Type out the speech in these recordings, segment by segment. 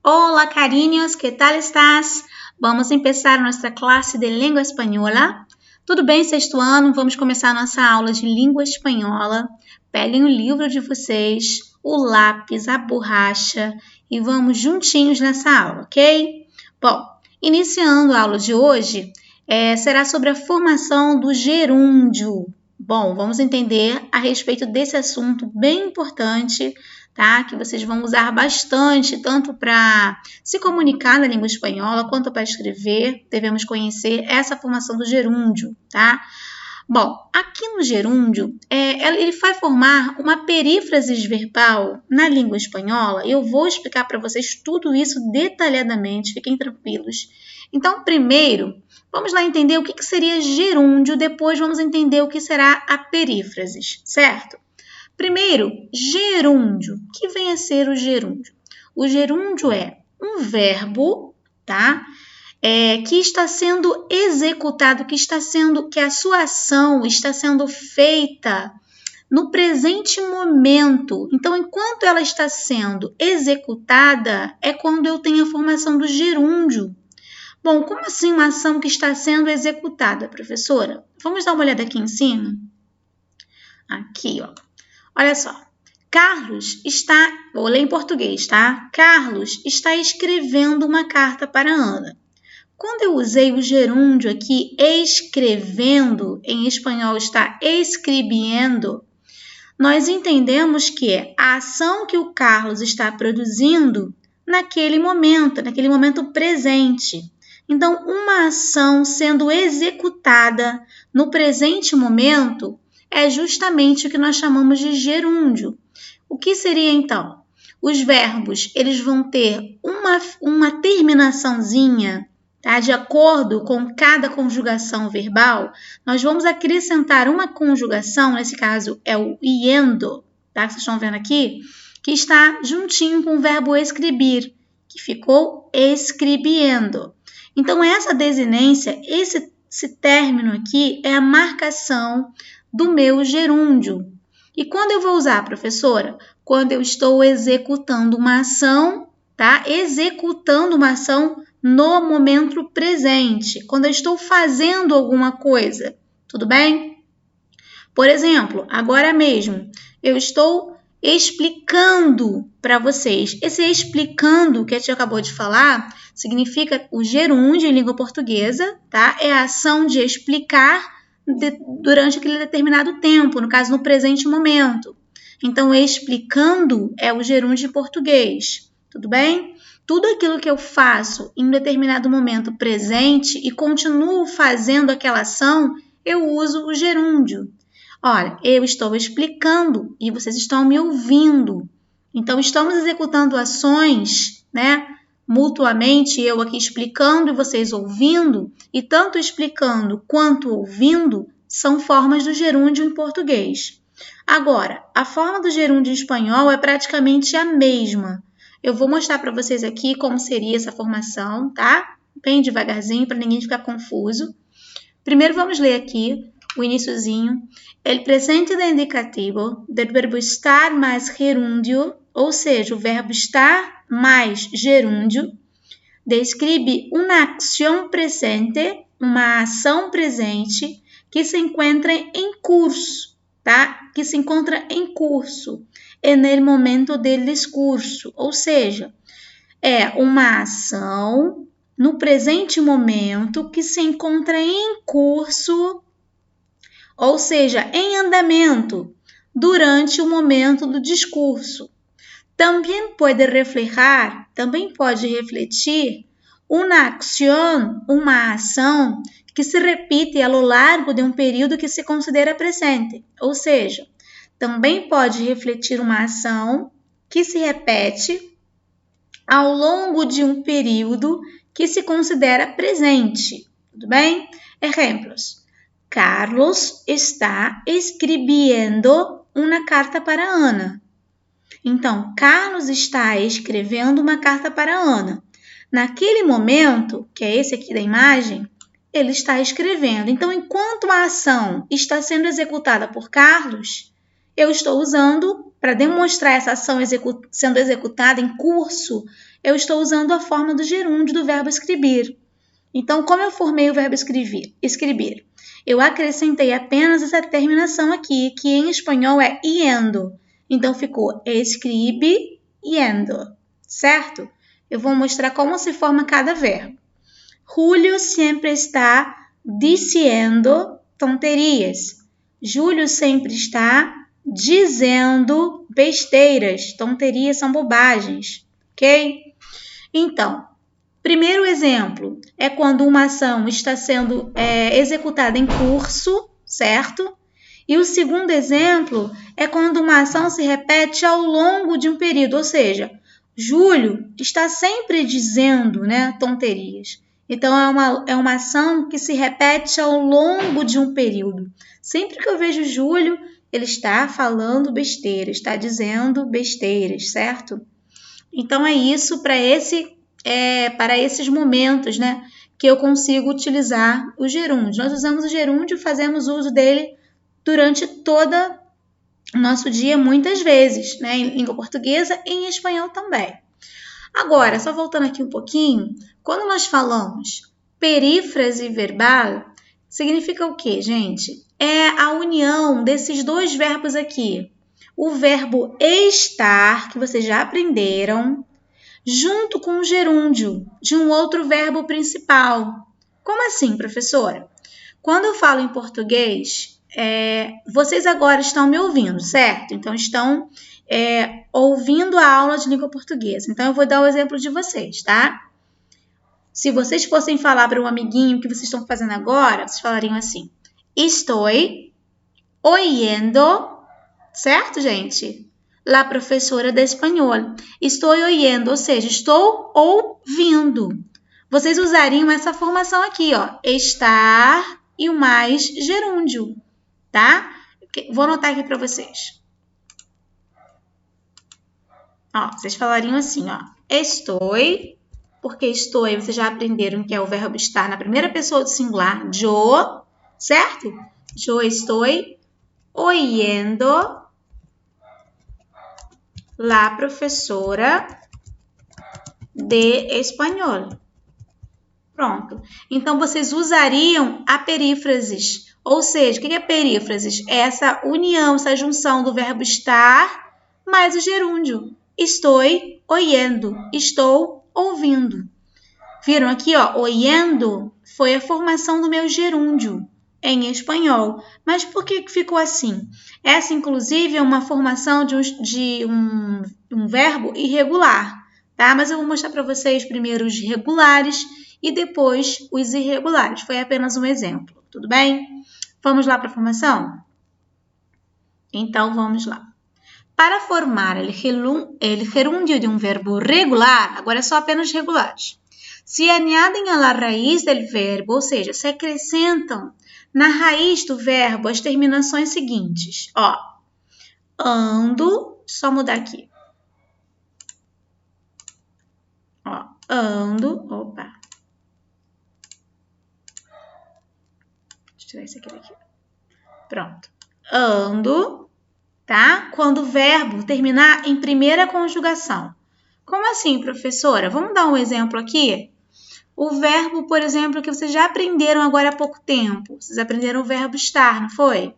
Hola, cariños, ¿qué tal estás? Vamos empezar nossa classe de língua espanhola. Tudo bem, sexto ano? Vamos começar nossa aula de língua espanhola. Peguem o livro de vocês, o lápis, a borracha e vamos juntinhos nessa aula, ok? Bom, iniciando a aula de hoje, será sobre a formação do gerúndio. Bom, vamos entender a respeito desse assunto bem importante, tá? Que vocês vão usar bastante, tanto para se comunicar na língua espanhola, quanto para escrever. Devemos conhecer essa formação do gerúndio, tá? Bom, aqui no gerúndio, ele vai formar uma perífrase verbal na língua espanhola. Eu vou explicar para vocês tudo isso detalhadamente, fiquem tranquilos. Então, primeiro, vamos lá entender o que seria gerúndio, depois vamos entender o que será a perífrase, certo? Primeiro, gerúndio. O que vem a ser o gerúndio? O gerúndio é um verbo, tá? Que está sendo executado, que a sua ação está sendo feita no presente momento. Então, enquanto ela está sendo executada, é quando eu tenho a formação do gerúndio. Bom, como assim uma ação que está sendo executada, professora? Vamos dar uma olhada aqui em cima? Aqui, ó. Olha só, Carlos está, vou ler em português, tá? Carlos está escrevendo uma carta para Ana. Quando eu usei o gerúndio aqui, escrevendo, em espanhol está escribiendo, nós entendemos que é a ação que o Carlos está produzindo naquele momento presente. Então, uma ação sendo executada no presente momento é justamente o que nós chamamos de gerúndio. O que seria, então? Os verbos, eles vão ter uma terminaçãozinha, tá? De acordo com cada conjugação verbal, nós vamos acrescentar uma conjugação, nesse caso é o iendo, tá? Que vocês estão vendo aqui, que está juntinho com o verbo escrever, que ficou escribiendo. Então, essa desinência, esse término aqui é a marcação do meu gerúndio. E quando eu vou usar, professora? Quando eu estou executando uma ação, tá? Executando uma ação no momento presente. Quando eu estou fazendo alguma coisa, tudo bem? Por exemplo, agora mesmo, eu estou explicando para vocês. Esse explicando que a tia acabou de falar significa o gerúndio em língua portuguesa, tá? É a ação de explicar durante aquele determinado tempo, no caso, no presente momento. Então, explicando é o gerúndio em português, tudo bem? Tudo aquilo que eu faço em um determinado momento presente e continuo fazendo aquela ação, eu uso o gerúndio. Olha, eu estou explicando e vocês estão me ouvindo. Então, estamos executando ações, né? Mutuamente, eu aqui explicando e vocês ouvindo, e tanto explicando quanto ouvindo são formas do gerúndio em português. Agora, a forma do gerúndio em espanhol é praticamente a mesma. Eu vou mostrar para vocês aqui como seria essa formação, tá? Bem devagarzinho, para ninguém ficar confuso. Primeiro, vamos ler aqui o iniciozinho. El presente de indicativo del verbo estar mais gerúndio, ou seja, o verbo estar mais gerúndio, descreve uma ação presente, uma ação presente que se encontra em curso, tá? Que se encontra em curso, no momento do discurso, ou seja, é uma ação no presente momento que se encontra em curso, ou seja, em andamento, durante o momento do discurso. Também pode refletir uma ação que se repite ao longo de um período que se considera presente. Ou seja, também pode refletir uma ação que se repete ao longo de um período que se considera presente. Tudo bem? Exemplos. Carlos está escrevendo uma carta para Ana. Então, Carlos está escrevendo uma carta para Ana. Naquele momento, que é esse aqui da imagem, ele está escrevendo. Então, enquanto a ação está sendo executada por Carlos, eu estou usando, para demonstrar essa ação sendo executada em curso, eu estou usando a forma do gerúndio do verbo escrever. Então, como eu formei o verbo escrever? Eu acrescentei apenas essa terminação aqui, que em espanhol é iendo. Então, ficou escribe, yendo, certo? Eu vou mostrar como se forma cada verbo. Julio sempre está diciendo tonterias. Júlio sempre está dizendo besteiras. Tonterias são bobagens, ok? Então, primeiro exemplo é quando uma ação está sendo executada em curso, certo? E o segundo exemplo é quando uma ação se repete ao longo de um período, ou seja, Júlio está sempre dizendo, tonterias. Então, é uma ação que se repete ao longo de um período. Sempre que eu vejo Júlio, ele está falando besteiras, está dizendo besteiras, certo? Então, é isso para esses momentos, que eu consigo utilizar o gerúndio. Nós usamos o gerúndio, fazemos uso dele durante todo o nosso dia, muitas vezes, em língua portuguesa e em espanhol também. Agora, só voltando aqui um pouquinho, quando nós falamos perífrase verbal, significa o quê, gente? É a união desses dois verbos aqui. O verbo estar, que vocês já aprenderam, junto com o gerúndio de um outro verbo principal. Como assim, professora? Quando eu falo em português, vocês agora estão me ouvindo, certo? Então, estão ouvindo a aula de língua portuguesa. Então, eu vou dar o exemplo de vocês, tá? Se vocês fossem falar para um amiguinho o que vocês estão fazendo agora, vocês falariam assim: estou oyendo, certo, gente? La professora de espanhol. Estou oyendo, ou seja, estou ouvindo. Vocês usariam essa formação aqui, ó, estar e o mais gerúndio, tá? Vou anotar aqui para vocês. Ó, vocês falariam assim, ó, estou, porque estou, vocês já aprenderam que é o verbo estar na primeira pessoa do singular, yo, certo? Yo estou oyendo la professora de espanhol. Pronto. Então, vocês usariam a perífrasis. Ou seja, o que é perífrasis? É essa união, essa junção do verbo estar mais o gerúndio. Estou oyendo. Estou ouvindo. Viram aqui, ó? Oyendo foi a formação do meu gerúndio em espanhol. Mas por que ficou assim? Essa, inclusive, é uma formação de um verbo irregular, tá? Mas eu vou mostrar para vocês primeiro os regulares e depois os irregulares. Foi apenas um exemplo, tudo bem? Vamos lá para a formação? Então, vamos lá. Para formar o gerúndio de um verbo regular, agora é só apenas regulares. Se añadem a la raiz del verbo, ou seja, se acrescentam na raiz do verbo as terminações seguintes. Ó, ando, só mudar aqui. Ó, ando, opa. Deixa eu tirar isso aqui daqui. Pronto. Ando, tá? Quando o verbo terminar em primeira conjugação. Como assim, professora? Vamos dar um exemplo aqui? O verbo, por exemplo, que vocês já aprenderam agora há pouco tempo. Vocês aprenderam o verbo estar, não foi?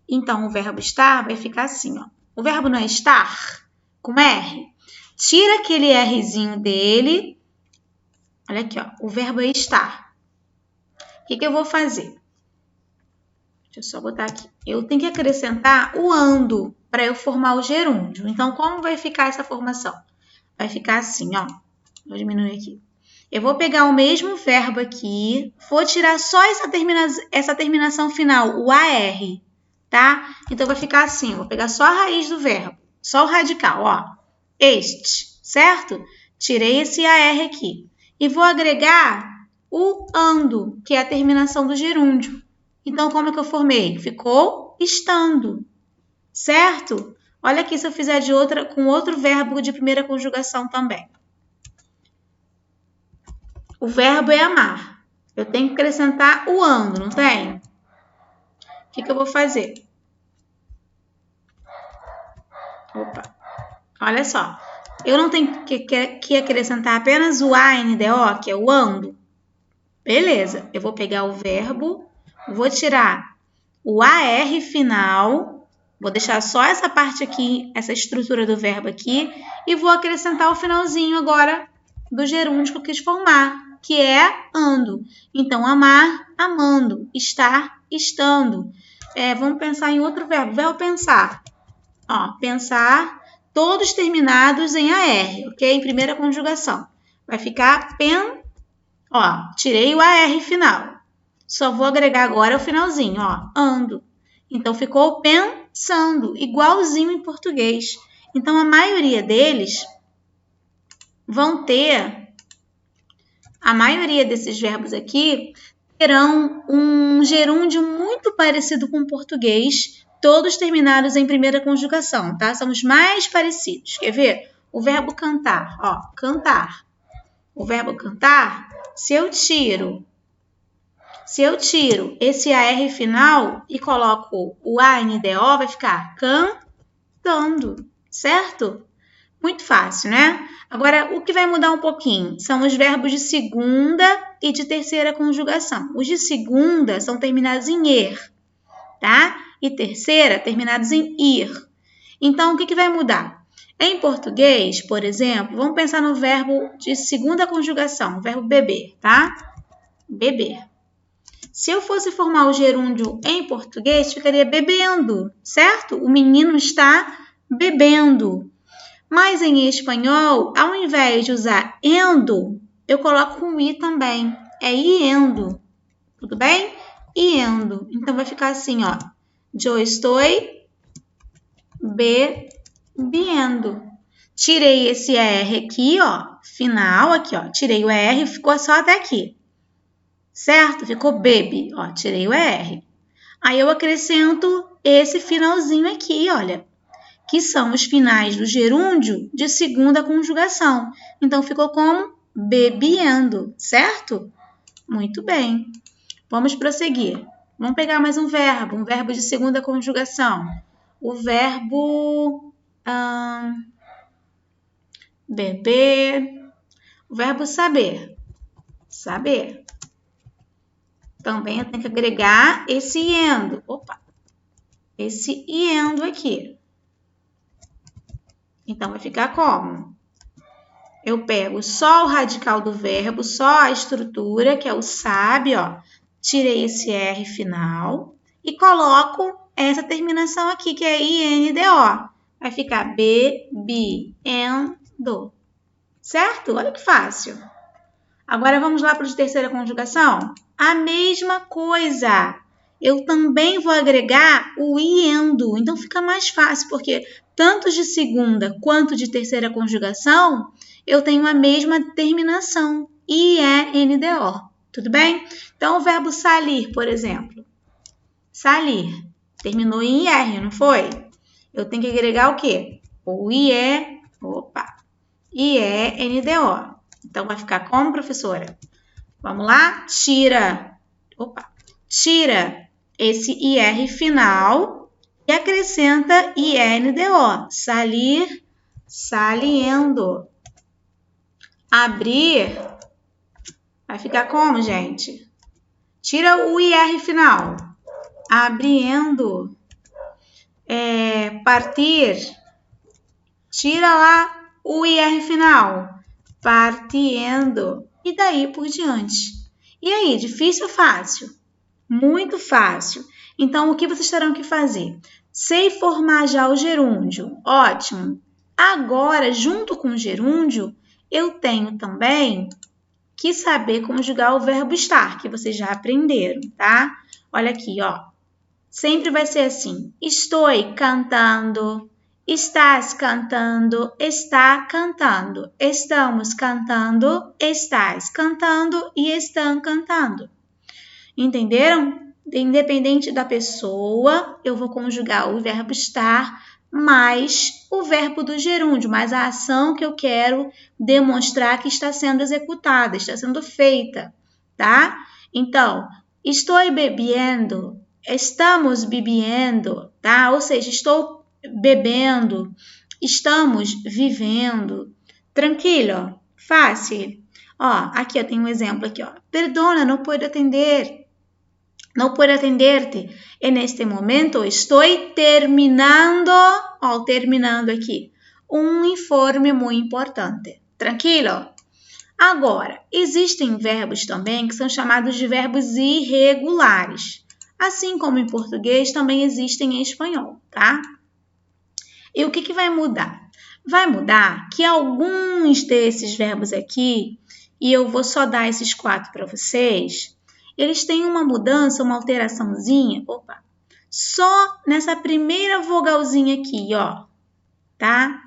Então, o verbo estar vai ficar assim, ó. O verbo não é estar? Com R. Tira aquele Rzinho dele. Olha aqui, ó. O verbo é estar. O que eu vou fazer? Deixa eu só botar aqui. Eu tenho que acrescentar o ando para eu formar o gerúndio. Então, como vai ficar essa formação? Vai ficar assim, ó. Vou diminuir aqui. Eu vou pegar o mesmo verbo aqui, vou tirar só essa terminação final, o AR, tá? Então, vai ficar assim, vou pegar só a raiz do verbo, só o radical, ó. Este, certo? Tirei esse AR aqui. E vou agregar o ando, que é a terminação do gerúndio. Então, como é que eu formei? Ficou estando, certo? Olha aqui se eu fizer com outro verbo de primeira conjugação também. O verbo é amar. Eu tenho que acrescentar o ando, não tem? O que eu vou fazer? Opa, olha só. Eu não tenho que acrescentar apenas o ANDO, que é o ando? Beleza, eu vou pegar o verbo, vou tirar o AR final, vou deixar só essa parte aqui, essa estrutura do verbo aqui, e vou acrescentar o finalzinho agora do gerúndio que eu quis formar, que é ando. Então, amar, amando, estar, estando. Vamos pensar em outro verbo. Verbo pensar. Ó, pensar, todos terminados em AR, ok? Em primeira conjugação. Vai ficar ó, tirei o AR final. Só vou agregar agora o finalzinho, ó, ando. Então, ficou pensando, igualzinho em português. Então, a maioria deles vão ter, a maioria desses verbos aqui, terão um gerúndio muito parecido com o português, todos terminados em primeira conjugação, tá? São os mais parecidos. Quer ver? O verbo cantar, ó, cantar. O verbo cantar, se eu tiro esse AR final e coloco o ANDO, vai ficar cantando, certo? Muito fácil, né? Agora, o que vai mudar um pouquinho são os verbos de segunda e de terceira conjugação. Os de segunda são terminados em er, tá? E terceira, terminados em ir. Então, o que vai mudar? Em português, por exemplo, vamos pensar no verbo de segunda conjugação, o verbo beber, tá? Beber. Se eu fosse formar o gerúndio em português, ficaria bebendo, certo? O menino está bebendo. Mas em espanhol, ao invés de usar endo, eu coloco um i também. É iendo. Tudo bem? Iendo. Então, vai ficar assim, ó. Eu estou bebiendo. Tirei esse R aqui, ó. Final aqui, ó. Tirei o R, ficou só até aqui. Certo? Ficou baby. Ó, tirei o R. Aí eu acrescento esse finalzinho aqui, olha. Que são os finais do gerúndio de segunda conjugação. Então, ficou como bebiendo, certo? Muito bem. Vamos prosseguir. Vamos pegar mais um verbo de segunda conjugação. O verbo beber, o verbo saber. Saber. Também eu tenho que agregar esse iendo. Opa! Esse iendo aqui. Então, vai ficar como? Eu pego só o radical do verbo, só a estrutura, que é o sabe, ó. Tirei esse R final e coloco essa terminação aqui, que é INDO. Vai ficar bebiendo. Certo? Olha que fácil. Agora, vamos lá para o de terceira conjugação? A mesma coisa. Eu também vou agregar o iendo. Então, fica mais fácil, porque tanto de segunda quanto de terceira conjugação, eu tenho a mesma terminação, IENDO. Tudo bem? Então, o verbo salir, por exemplo. Salir. Terminou em IR, não foi? Eu tenho que agregar o quê? O IE, IENDO. Então, vai ficar como, professora? Vamos lá? Tira esse IR final e acrescenta INDO. Salir, saliendo. Abrir, vai ficar como, gente? Tira o IR final. Abriendo. Partir, tira lá o IR final. Partiendo. E daí por diante. E aí, difícil ou fácil? Muito fácil. Então, o que vocês terão que fazer? Sei formar já o gerúndio. Ótimo. Agora, junto com o gerúndio, eu tenho também que saber conjugar o verbo estar, que vocês já aprenderam, tá? Olha aqui, ó. Sempre vai ser assim. Estou cantando. Estás cantando, está cantando. Estamos cantando, estás cantando e estão cantando. Entenderam? Independente da pessoa, eu vou conjugar o verbo estar mais o verbo do gerúndio, mais a ação que eu quero demonstrar que está sendo executada, está sendo feita, tá? Então, estou bebiendo, estamos bebiendo, tá? Ou seja, estou bebendo, Estamos vivendo. Tranquilo, fácil. Ó, aqui eu tenho um exemplo aqui, ó. Perdona, não puedo atender. Não puedo atenderte. En este momento estou terminando, ó, terminando aqui, um informe muito importante. Tranquilo? Agora, existem verbos também que são chamados de verbos irregulares. Assim como em português, também existem em espanhol, tá? E o que vai mudar? Vai mudar que alguns desses verbos aqui, e eu vou só dar esses 4 para vocês, eles têm uma mudança, uma alteraçãozinha, só nessa primeira vogalzinha aqui, ó, tá?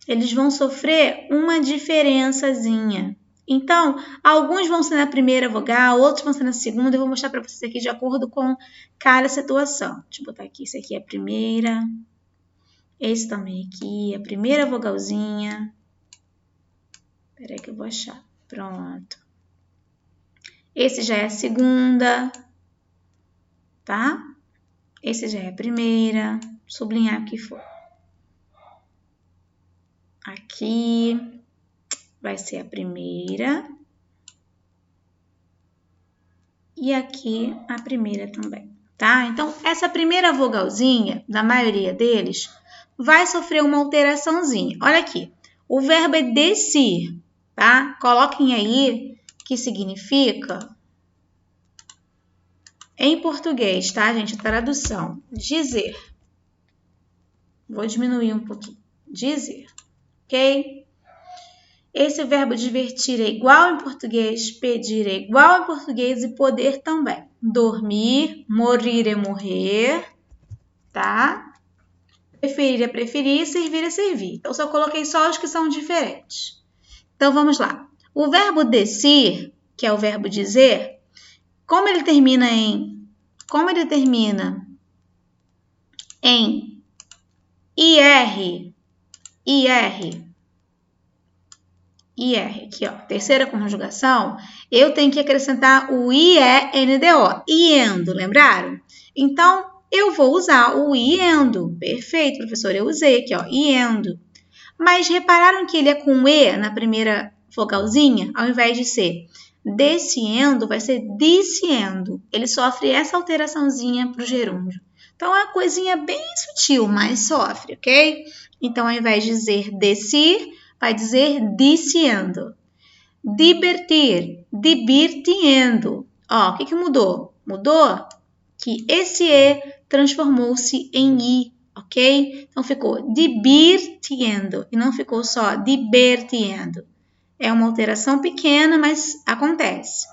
Eles vão sofrer uma diferençazinha. Então, alguns vão ser na primeira vogal, outros vão ser na segunda. Eu vou mostrar para vocês aqui de acordo com cada situação. Deixa eu botar aqui. Esse aqui é a primeira. Esse também aqui, a primeira vogalzinha. Espera aí que eu vou achar. Pronto. Esse já é a segunda. Tá? Esse já é a primeira. Sublinhar o que for. Aqui vai ser a primeira. E aqui a primeira também, tá? Então, essa primeira vogalzinha, da maioria deles, vai sofrer uma alteraçãozinha. Olha aqui, o verbo é decir, tá? Coloquem aí que significa, em português, tá, gente? Tradução, dizer. Vou diminuir um pouquinho. Dizer, ok? Esse verbo divertir é igual em português, pedir é igual em português e poder também. Dormir, morir é morrer, tá? Preferir é preferir, servir é servir. Então, só coloquei só os que são diferentes. Então, vamos lá. O verbo decir, que é o verbo dizer, como ele termina em IR, aqui ó, terceira conjugação, eu tenho que acrescentar o IENDO, iendo, lembraram? Então, eu vou usar o iendo. Perfeito, professor, eu usei aqui, ó, iendo. Mas repararam que ele é com E na primeira vogalzinha, ao invés de ser desciendo, vai ser diciendo. Ele sofre essa alteraçãozinha para o gerúndio. Então, é uma coisinha bem sutil, mas sofre, ok? Então, ao invés de dizer decir, vai dizer diciendo. Divertir, divirtiendo. Ó, o que mudou? Mudou que esse E transformou-se em I, ok? Então, ficou divirtiendo e não ficou só divertiendo. É uma alteração pequena, mas acontece.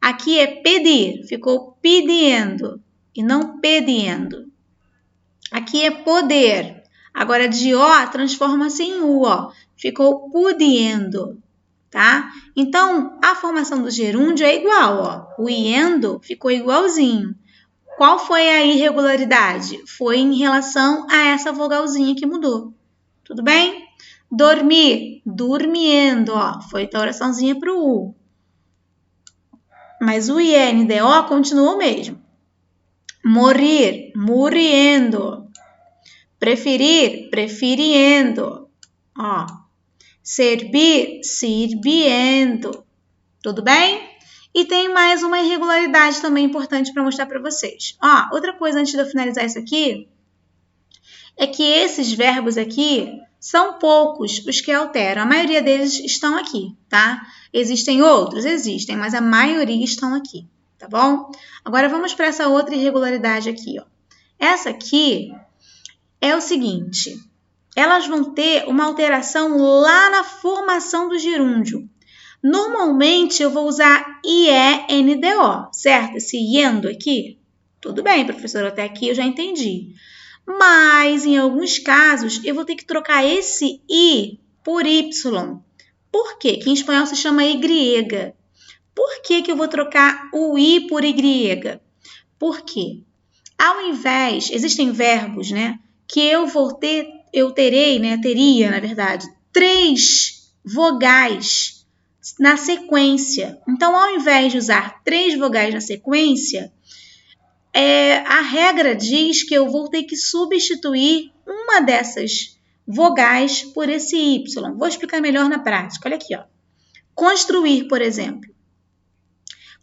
Aqui é pedir, ficou pedindo e não pedindo. Aqui é poder. Agora, de O transforma-se em U, ó. Ficou pudiendo, tá? Então, a formação do gerúndio é igual, ó. O iendo ficou igualzinho. Qual foi a irregularidade? Foi em relação a essa vogalzinha que mudou. Tudo bem? Dormir, dormindo, ó. Foi a oraçãozinha para o U. Mas o INDO continua o mesmo. Morir, muriendo. Preferir, preferindo. Ó. Servir, sirviendo. Tudo bem? E tem mais uma irregularidade também importante para mostrar para vocês. Ó, outra coisa antes de eu finalizar isso aqui é que esses verbos aqui são poucos os que alteram. A maioria deles estão aqui, tá? Existem outros? Existem, mas a maioria estão aqui, tá bom? Agora vamos para essa outra irregularidade aqui, ó. Essa aqui é o seguinte, elas vão ter uma alteração lá na formação do gerúndio. Normalmente eu vou usar IENDO, certo? Esse iendo aqui. Tudo bem, professor, até aqui eu já entendi. Mas, em alguns casos, eu vou ter que trocar esse I por Y. Por quê? Que em espanhol se chama Y. Por que eu vou trocar o I por Y? Porque, ao invés, existem verbos, né? Que teria, na verdade, 3 vogais na sequência. Então, ao invés de usar 3 vogais na sequência, a regra diz que eu vou ter que substituir uma dessas vogais por esse Y. Vou explicar melhor na prática. Olha aqui, ó. Construir, por exemplo.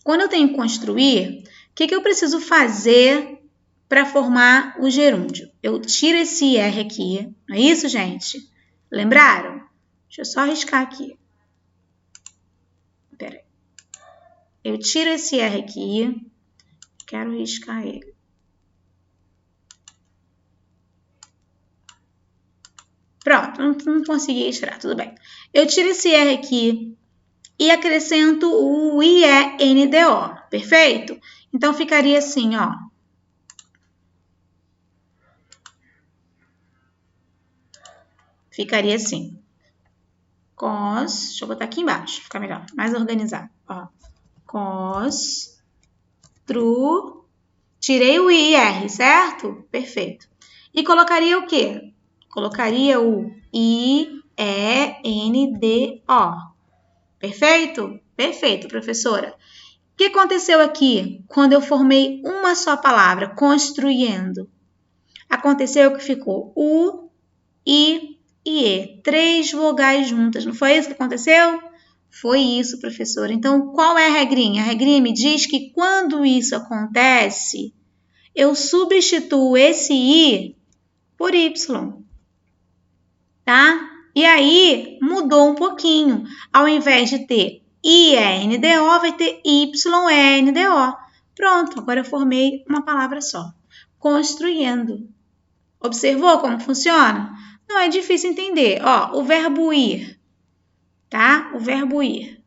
Quando eu tenho construir, o que eu preciso fazer para formar o gerúndio? Eu tiro esse IR aqui, não é isso, gente? Lembraram? Deixa eu só riscar aqui. Pera aí. Eu tiro esse R aqui, quero riscar ele. Pronto, não consegui tirar, tudo bem. Eu tiro esse R aqui e acrescento o IENDO, perfeito? Então, ficaria assim, ó. Ficaria assim. Deixa eu botar aqui embaixo, ficar melhor, mais organizado. Ó. Tirei o IR, certo? Perfeito. E colocaria o quê? Colocaria o IENDO. Perfeito? Perfeito, professora. O que aconteceu aqui quando eu formei uma só palavra, construindo? Aconteceu que ficou U, I e E. 3 vogais juntas. Não foi isso que aconteceu? Foi isso, professora. Então, qual é a regrinha? A regrinha me diz que quando isso acontece, eu substituo esse I por Y. Tá? E aí, mudou um pouquinho. Ao invés de ter IENDO, vai ter YENDO. Pronto, agora eu formei uma palavra só. Construindo. Observou como funciona? Não é difícil entender. Ó, o verbo ir, tá? O verbo ir.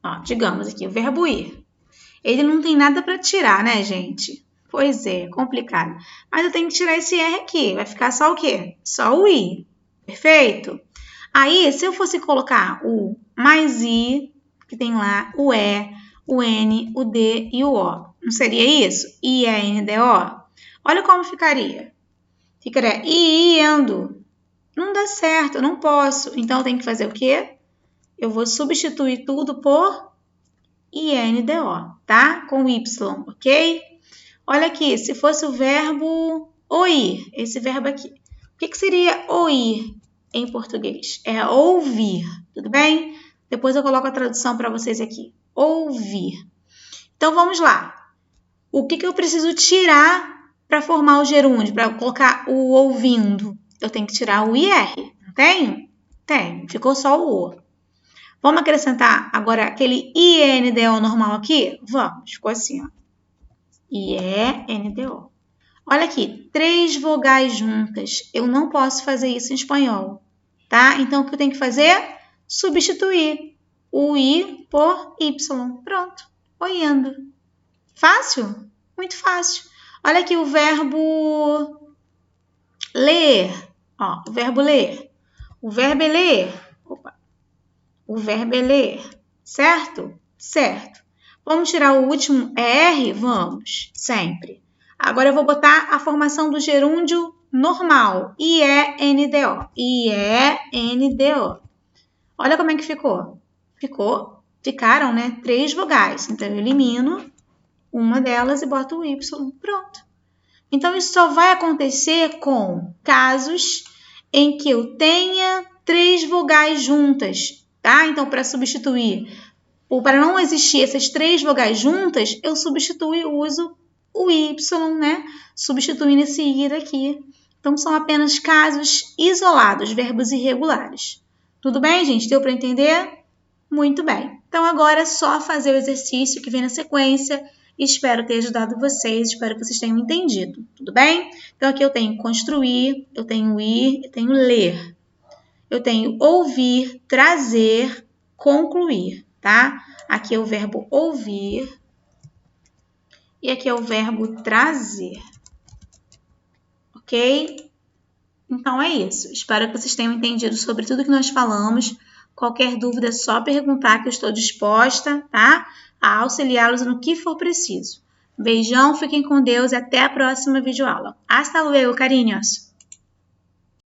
Ó, digamos aqui, o verbo ir. Ele não tem nada para tirar, né, gente? Pois é, complicado. Mas eu tenho que tirar esse R aqui. Vai ficar só o quê? Só o I. Perfeito? Aí, se eu fosse colocar o mais I, que tem lá o E, o N, o D e o O. Não seria isso? I-E-N-D-O? Olha como ficaria. Ficaria indo. Não dá certo, eu não posso. Então, eu tenho que fazer o quê? Eu vou substituir tudo por INDO, tá? Com Y, ok? Olha aqui, se fosse o verbo ouvir, esse verbo aqui. O que seria ouvir em português? É ouvir, tudo bem? Depois eu coloco a tradução para vocês aqui. Ouvir. Então, vamos lá. O que eu preciso tirar para formar o gerúndio, para colocar o ouvindo? Eu tenho que tirar o IR, não tenho? Tenho, ficou só o O. Vamos acrescentar agora aquele INDO normal aqui? Vamos, ficou assim, ó. IENDO. Olha aqui, 3 vogais juntas. Eu não posso fazer isso em espanhol, tá? Então, o que eu tenho que fazer? Substituir o I por Y. Pronto, oiendo. Fácil? Muito fácil. Olha aqui o verbo ler. Ó, o verbo ler. O verbo é ler. Opa. O verbo é ler, certo? Certo. Vamos tirar o último R? Vamos, sempre. Agora eu vou botar a formação do gerúndio normal, IENDO. IENDO. Olha como é que ficou. Ficaram, né? 3 vogais. Então, eu elimino uma delas e boto o Y. Pronto. Então, isso só vai acontecer com casos em que eu tenha 3 vogais juntas. Tá? Então, para substituir, ou para não existir essas 3 vogais juntas, eu substituo e uso o Y, né? Substituindo esse ir aqui. Então, são apenas casos isolados, verbos irregulares. Tudo bem, gente? Deu para entender? Muito bem. Então, agora é só fazer o exercício que vem na sequência. Espero ter ajudado vocês, espero que vocês tenham entendido. Tudo bem? Então, aqui eu tenho construir, eu tenho ir, eu tenho ler. Eu tenho ouvir, trazer, concluir, tá? Aqui é o verbo ouvir e aqui é o verbo trazer, ok? Então, é isso. Espero que vocês tenham entendido sobre tudo que nós falamos. Qualquer dúvida é só perguntar que eu estou disposta, tá? A auxiliá-los no que for preciso. Beijão, fiquem com Deus e até a próxima videoaula. Hasta luego, carinhos!